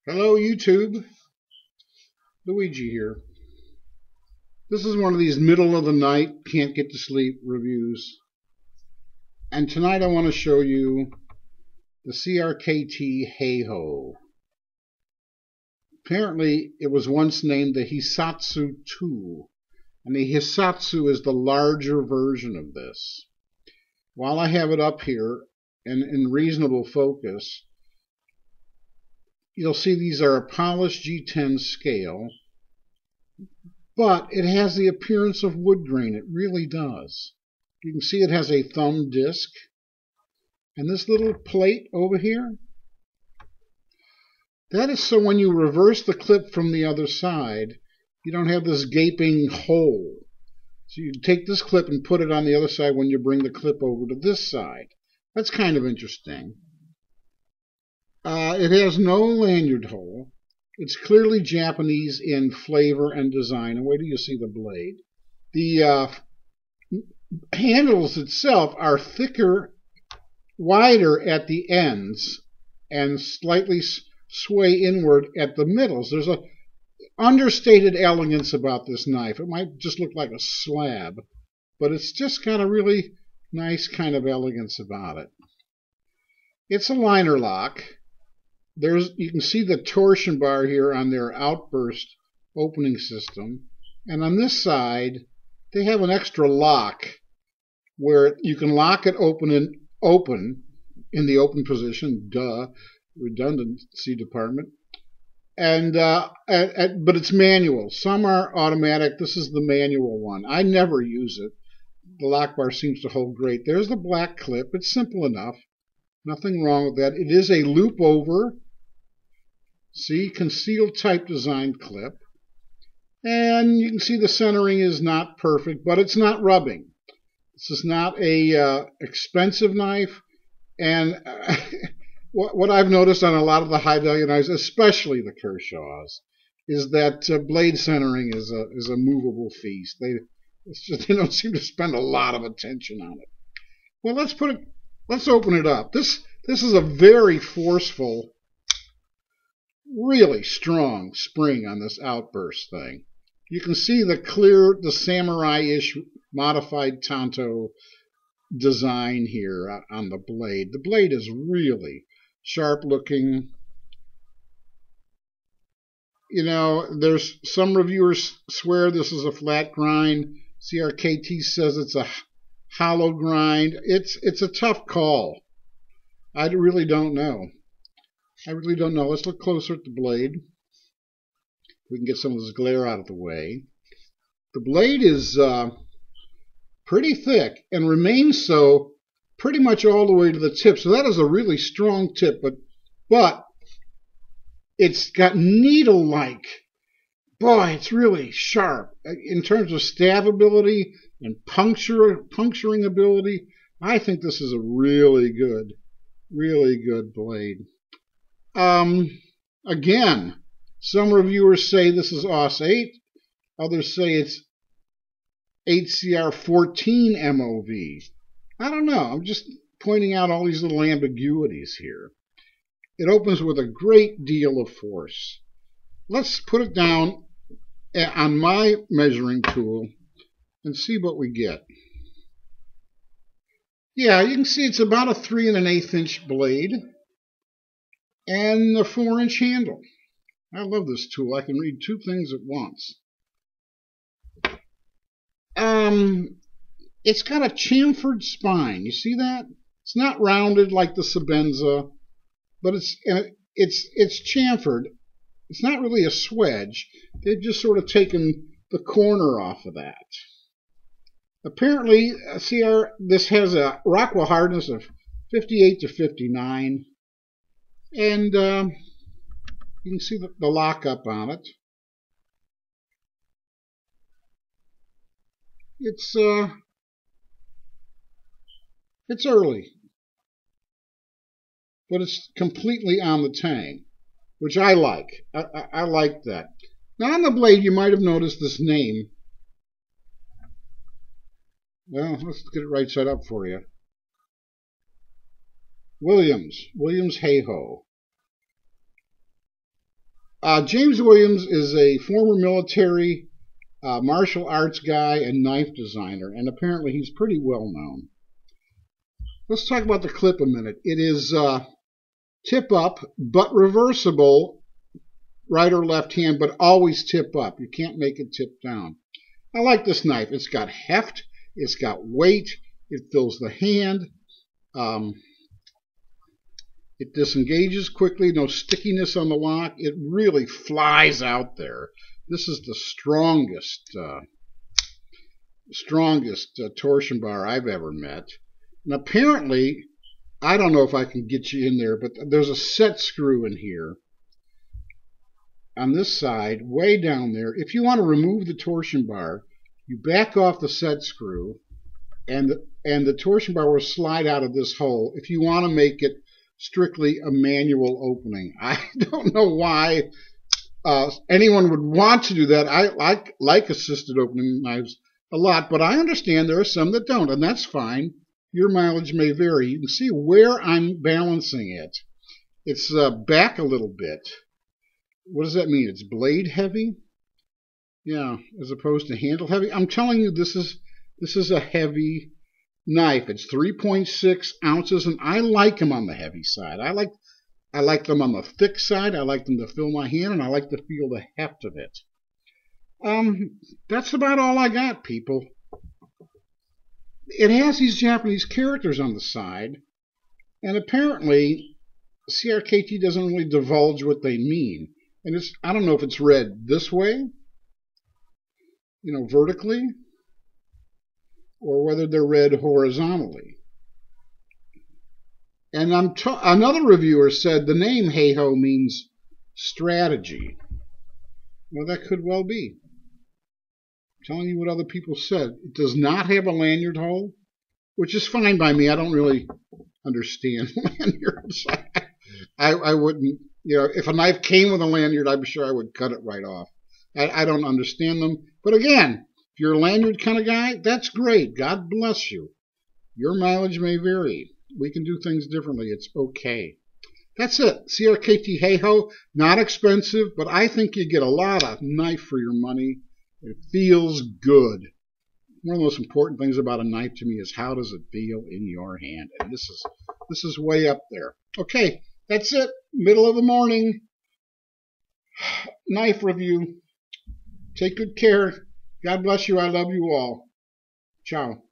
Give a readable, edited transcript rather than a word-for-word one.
Hello YouTube, Luigi here. This is one of these middle of the night, can't get to sleep reviews. And tonight I want to show you the CRKT HEIHO. Apparently it was once named the Hisatsu 2. And the Hisatsu is the larger version of this. While I have it up here and in reasonable focus, you'll see these are a polished G10 scale, but it has the appearance of wood grain. It really does. You can see it has a thumb disc, and this little plate over here, that is so when you reverse the clip from the other side, you don't have this gaping hole. So you take this clip and put it on the other side when you bring the clip over to this side. That's kind of interesting. It has no lanyard hole. It's clearly Japanese in flavor and design. And wait till you see the blade. The handles itself are thicker, wider at the ends, and slightly sway inward at the middles. There's a understated elegance about this knife. It might just look like a slab, but it's just got a really nice kind of elegance about it. It's a liner lock. You can see the torsion bar here on their outburst opening system. And on this side, they have an extra lock where you can lock it open in the open position. Duh, redundancy department. And but it's manual. Some are automatic. This is the manual one. I never use it. The lock bar seems to hold great. There's the black clip. It's simple enough. Nothing wrong with that. It is a loop over. See, concealed type design clip. And you can see the centering is not perfect, but it's not rubbing. This is not a expensive knife. And what I've noticed on a lot of the high value knives, especially the Kershaws, is that blade centering is a movable feast. They don't seem to spend a lot of attention on it. Well, let's open it up. This is a very forceful, really strong spring on this outburst thing. You can see the samurai-ish modified tanto design here on the blade. The blade is really sharp looking. You know, there's some reviewers swear this is a flat grind. CRKT says it's a hollow grind. It's a tough call. I really don't know. Let's look closer at the blade. We can get some of this glare out of the way. The blade is pretty thick and remains so pretty much all the way to the tip. So that is a really strong tip, but it's got needle-like. Boy, it's really sharp. In terms of stab ability and puncturing ability, I think this is a really good blade. Again, some reviewers say this is OS 8. Others say it's 8CR14 MOV. I don't know. I'm just pointing out all these little ambiguities here. It opens with a great deal of force. Let's put it down on my measuring tool and see what we get. Yeah, you can see it's about a 3 1/8 inch blade and a 4-inch handle. I love this tool. I can read two things at once. It's got a chamfered spine. You see that? It's not rounded like the Sebenza, but it's chamfered. It's not really a swedge. They've just sort of taken the corner off of that. Apparently, this has a Rockwell hardness of 58 to 59. And you can see the lockup on it. It's early, but it's completely on the tang, which I like. I like that. Now on the blade, you might have noticed this name. Well, let's get it right side up for you. Williams HEIHO. James Williams is a former military martial arts guy and knife designer, and apparently he's pretty well known. Let's talk about the clip a minute. It is tip up, but reversible, right or left hand, but always tip up. You can't make it tip down. I like this knife. It's got heft, it's got weight, it fills the hand. It disengages quickly, no stickiness on the lock. It really flies out there. This is the strongest torsion bar I've ever met. And apparently, I don't know if I can get you in there, but there's a set screw in here on this side, way down there. If you want to remove the torsion bar, you back off the set screw, and the torsion bar will slide out of this hole if you want to make it strictly a manual opening. I don't know why anyone would want to do that. I like assisted opening knives a lot, but I understand there are some that don't, and that's fine. Your mileage may vary. You can see where I'm balancing it. It's back a little bit. What does that mean? It's blade heavy? Yeah, as opposed to handle heavy. I'm telling you, this is a heavy knife. It's 3.6 ounces, and I like them on the heavy side. I like them on the thick side. I like them to fill my hand, and I like to feel the heft of it. That's about all I got, people. It has these Japanese characters on the side, and apparently CRKT doesn't really divulge what they mean. And I don't know if it's read this way, vertically, or whether they're read horizontally. And another reviewer said the name HEIHO means strategy. Well, that could well be. I'm telling you what other people said. It does not have a lanyard hole, which is fine by me. I don't really understand lanyards. I wouldn't, if a knife came with a lanyard, I'm sure I would cut it right off. I don't understand them. But again, if you're a lanyard kind of guy, that's great. God bless you. Your mileage may vary. We can do things differently. It's okay. That's it. CRKT HEIHO, not expensive, but I think you get a lot of knife for your money. It feels good. One of the most important things about a knife to me is how does it feel in your hand? And this is way up there. Okay, that's it. Middle of the morning. Knife review. Take good care. God bless you. I love you all. Ciao.